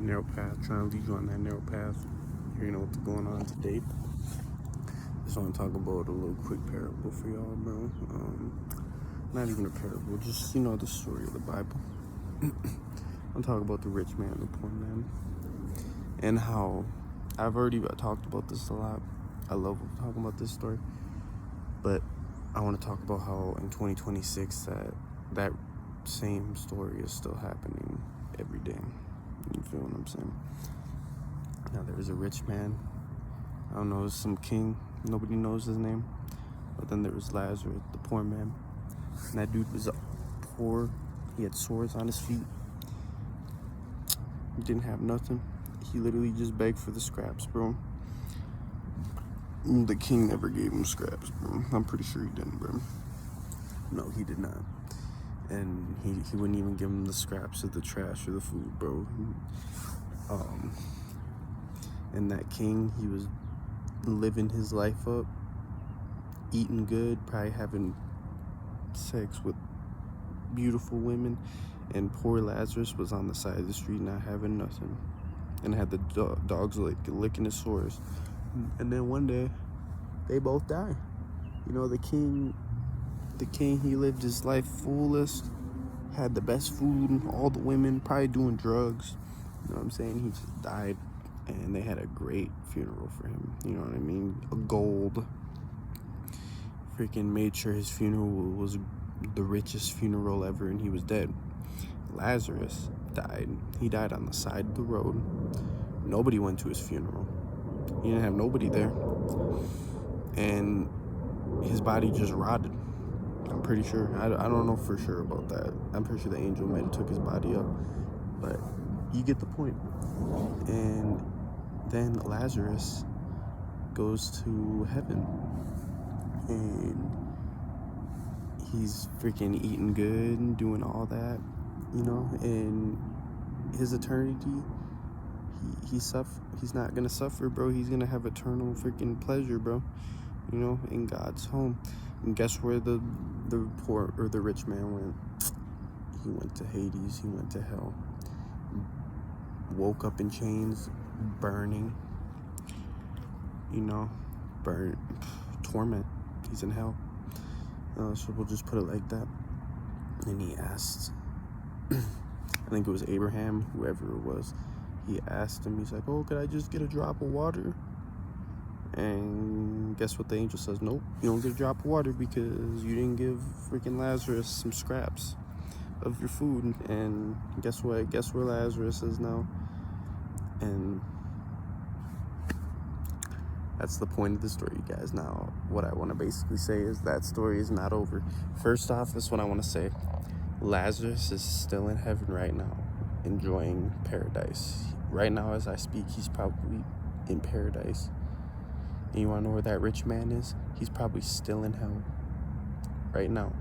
narrow path, trying to lead you on that narrow path. You know what's going on today. Just want to talk about a little quick parable for y'all, bro. Not even a parable, just the story of the Bible. I'm talking about the rich man and the poor man, and how I've already talked about this a lot. I love talking about this story, but I want to talk about how in 2026 that same story is still happening every day. You feel what I'm saying? Now there was a rich man. I don't know, it was some king. Nobody knows his name. But then there was Lazarus, the poor man. And that dude was poor. He had sores on his feet. He didn't have nothing. He literally just begged for the scraps, bro. The king never gave him scraps, bro. I'm pretty sure he didn't, bro. No, he did not. And he wouldn't even give him the scraps of the trash or the food, bro. And that king, he was living his life up, eating good, probably having sex with beautiful women, and poor Lazarus was on the side of the street not having nothing, and had the dogs licking his sores. And then one day, they both die. The king, he lived his life fullest, had the best food, all the women, probably doing drugs. You know what I'm saying? He just died, and they had a great funeral for him. You know what I mean? A gold. Freaking made sure his funeral was the richest funeral ever, and he was dead. Lazarus died. He died on the side of the road. Nobody went to his funeral. He didn't have nobody there. And his body just rotted. I'm pretty sure. I don't know for sure about that. I'm pretty sure the angel might have took his body up. But you get the point. And then Lazarus goes to heaven. And he's freaking eating good and doing all that, and his eternity, he's not gonna suffer, bro. He's gonna have eternal freaking pleasure, bro, in God's home. And guess where the poor or the rich man went? He went to Hades. He went to hell. Woke up in chains, burning, torment. He's in hell. So we'll just put it like that. And he asked, I think it was Abraham, whoever it was, he asked him, he's like, oh, could I just get a drop of water? And guess what the angel says? Nope, you don't get a drop of water because you didn't give freaking Lazarus some scraps of your food. And guess what? Guess where Lazarus is now? And that's the point of the story, you guys. Now, what I want to basically say is that story is not over. First off, this is what I want to say. Lazarus is still in heaven right now, enjoying paradise. Right now, as I speak, he's probably in paradise. And you want to know where that rich man is? He's probably still in hell right now,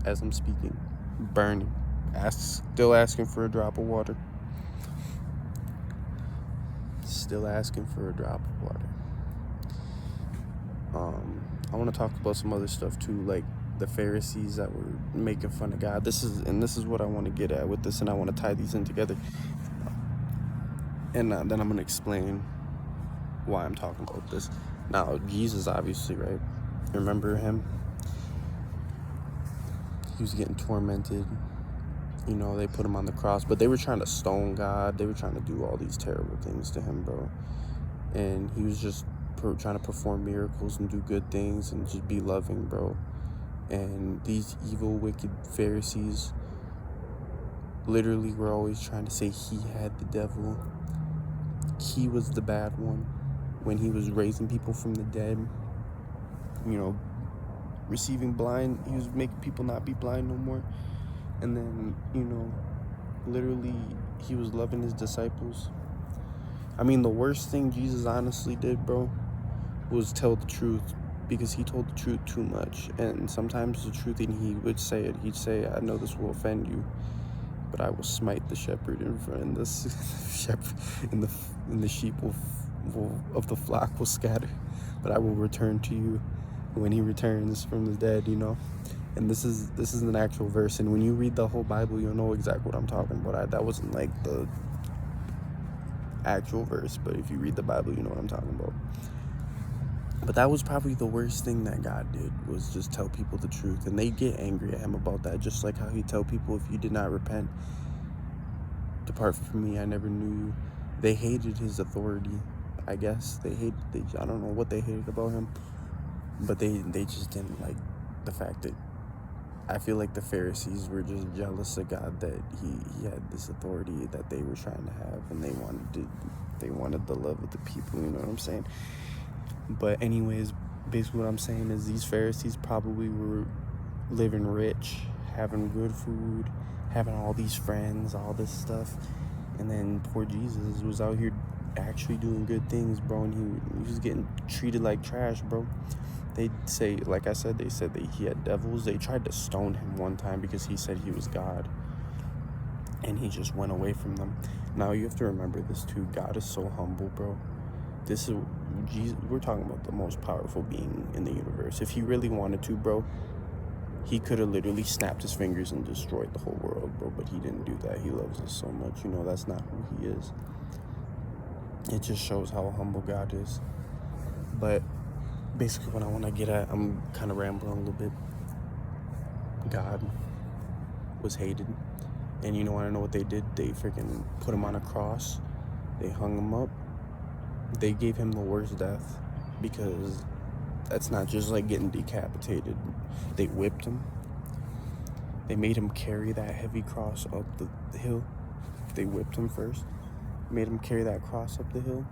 as I'm speaking, burning, still asking for a drop of water. Still asking for a drop of water. I want to talk about some other stuff too, like the Pharisees that were making fun of God. This is what I want to get at with this, and I want to tie these in together. And then I'm going to explain why I'm talking about this. Now, Jesus, obviously, right? Remember him? He was getting tormented. They put him on the cross, but they were trying to stone God. They were trying to do all these terrible things to him, bro. And he was just trying to perform miracles and do good things and just be loving, bro. And these evil, wicked Pharisees literally were always trying to say he had the devil. He was the bad one when he was raising people from the dead, receiving blind. He was making people not be blind no more. And then, literally he was loving his disciples. I mean, the worst thing Jesus honestly did, bro, was tell the truth, because he told the truth too much. And sometimes the truth, and he would say it. He'd say, I know this will offend you, but I will smite the shepherd and the shepherd and the sheep of the flock will scatter, but I will return to you when he returns from the dead, And this is an actual verse, and when you read the whole Bible, you'll know exactly what I'm talking about. That wasn't like actual verse, but if you read the Bible, you know what I'm talking about. But that was probably the worst thing that God did, was just tell people the truth. And they get angry at him about that, just like how he tell people, if you did not repent, depart from me, I never knew you. They hated his authority, I guess. I don't know what they hated about him, but they just didn't like the fact that, I feel like the Pharisees were just jealous of God that he had this authority that they were trying to have, and they wanted the love of the people, you know what I'm saying? But anyways, basically what I'm saying is these Pharisees probably were living rich, having good food, having all these friends, all this stuff. And then poor Jesus was out here actually doing good things, bro. And he was getting treated like trash, bro. They say, like I said, they said that he had devils. They tried to stone him one time because he said he was God. And he just went away from them. Now you have to remember this too. God is so humble, bro. This is Jesus. We're talking about the most powerful being in the universe. If he really wanted to, bro, he could have literally snapped his fingers and destroyed the whole world, bro. But he didn't do that. He loves us so much. You know, that's not who he is. It just shows how humble God is. But basically what I want to get at, I'm kind of rambling a little bit. God was hated. And you know, I don't know what they did. They freaking put him on a cross. They hung him up. They gave him the worst death, because that's not just like getting decapitated. They whipped him. They made him carry that heavy cross up the hill. They whipped him first, made him carry that cross up the hill,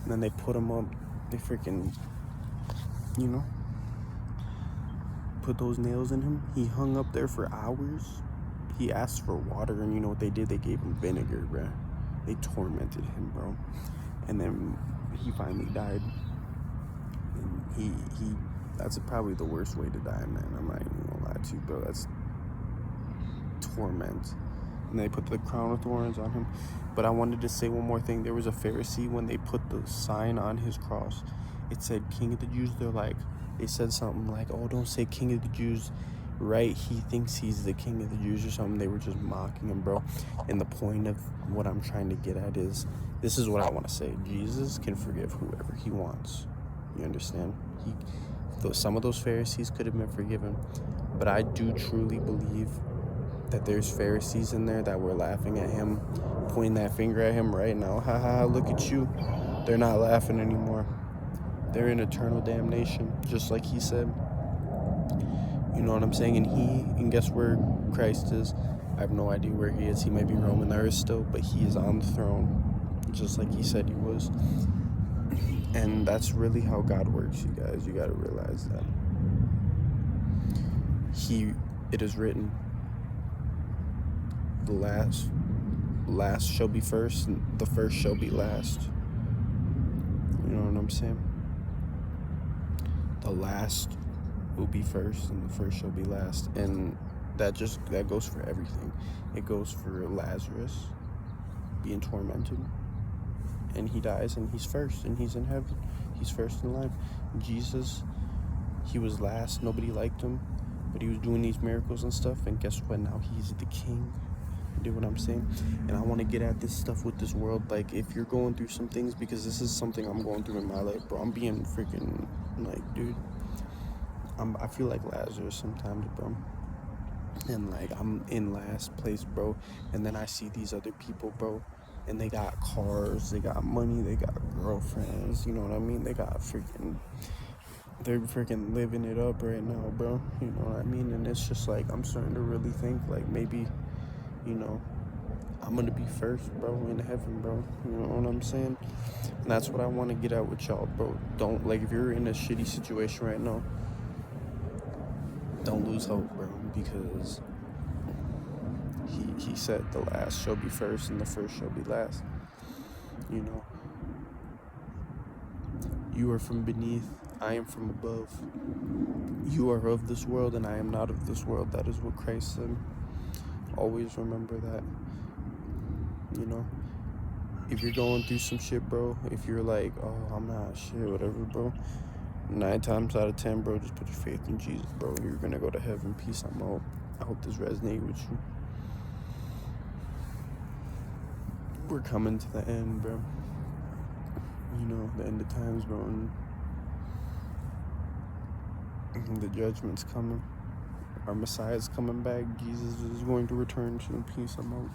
and then they put him up. They freaking, you know, put those nails in him. He hung up there for hours. He asked for water, and you know what they did? They gave him vinegar, bro. They tormented him, bro. And then he finally died. And he that's probably the worst way to die, man. I'm not even gonna lie to you, bro. That's torment. And they put the crown of thorns on him. But I wanted to say one more thing. There was a Pharisee, when they put the sign on his cross, it said King of the Jews. They said something like, oh, don't say King of the Jews, right? He thinks he's the King of the Jews or something. They were just mocking him, bro. And the point of what I'm trying to get at is, this is what I want to say. Jesus can forgive whoever he wants. You understand? Some of those Pharisees could have been forgiven. But I do truly believe that there's Pharisees in there that were laughing at him, pointing that finger at him right now. Ha ha, look at you. They're not laughing anymore. They're in eternal damnation, just like he said. You know what I'm saying? And guess where Christ is? I have no idea where he is. He may be roaming the earth still, but he is on the throne, just like he said he was. And that's really how God works, you guys. You got to realize that. It is written, the last shall be first, and the first shall be last. You know what I'm saying? The last will be first, and the first shall be last. And that goes for everything. It goes for Lazarus being tormented, and he dies, and he's first, and he's in heaven. He's first in line. Jesus, he was last. Nobody liked him, but he was doing these miracles and stuff. And guess what? Now he's the king. You know what I'm saying? And I want to get at this stuff with this world. Like, if you're going through some things, because this is something I'm going through in my life, bro. I'm being freaking, like, dude, I feel like Lazarus sometimes, bro. And like, I'm in last place, bro. And then I see these other people, bro, and they got cars, they got money, they got girlfriends, you know what I mean? They're freaking living it up right now, bro. You know what I mean? And it's just like, I'm starting to really think, like, maybe, you know, I'm gonna be first, bro, in heaven, bro. You know what I'm saying? And that's what I want to get out with y'all, bro. Don't, like, if you're in a shitty situation right now, don't lose hope, bro, because he said the last shall be first and the first shall be last. You know, you are from beneath, I am from above. You are of this world and I am not of this world. That is what Christ said. Always remember that. You know, if you're going through some shit, bro, if you're like, oh, I'm not shit, whatever, bro, 9 times out of 10, bro, just put your faith in Jesus, bro. You're gonna go to heaven. Peace. I'm out. I hope this resonated with you. We're coming to the end, bro. the end of times, bro, and the judgment's coming. Our Messiah's coming back. Jesus is going to return to peace. I'm out.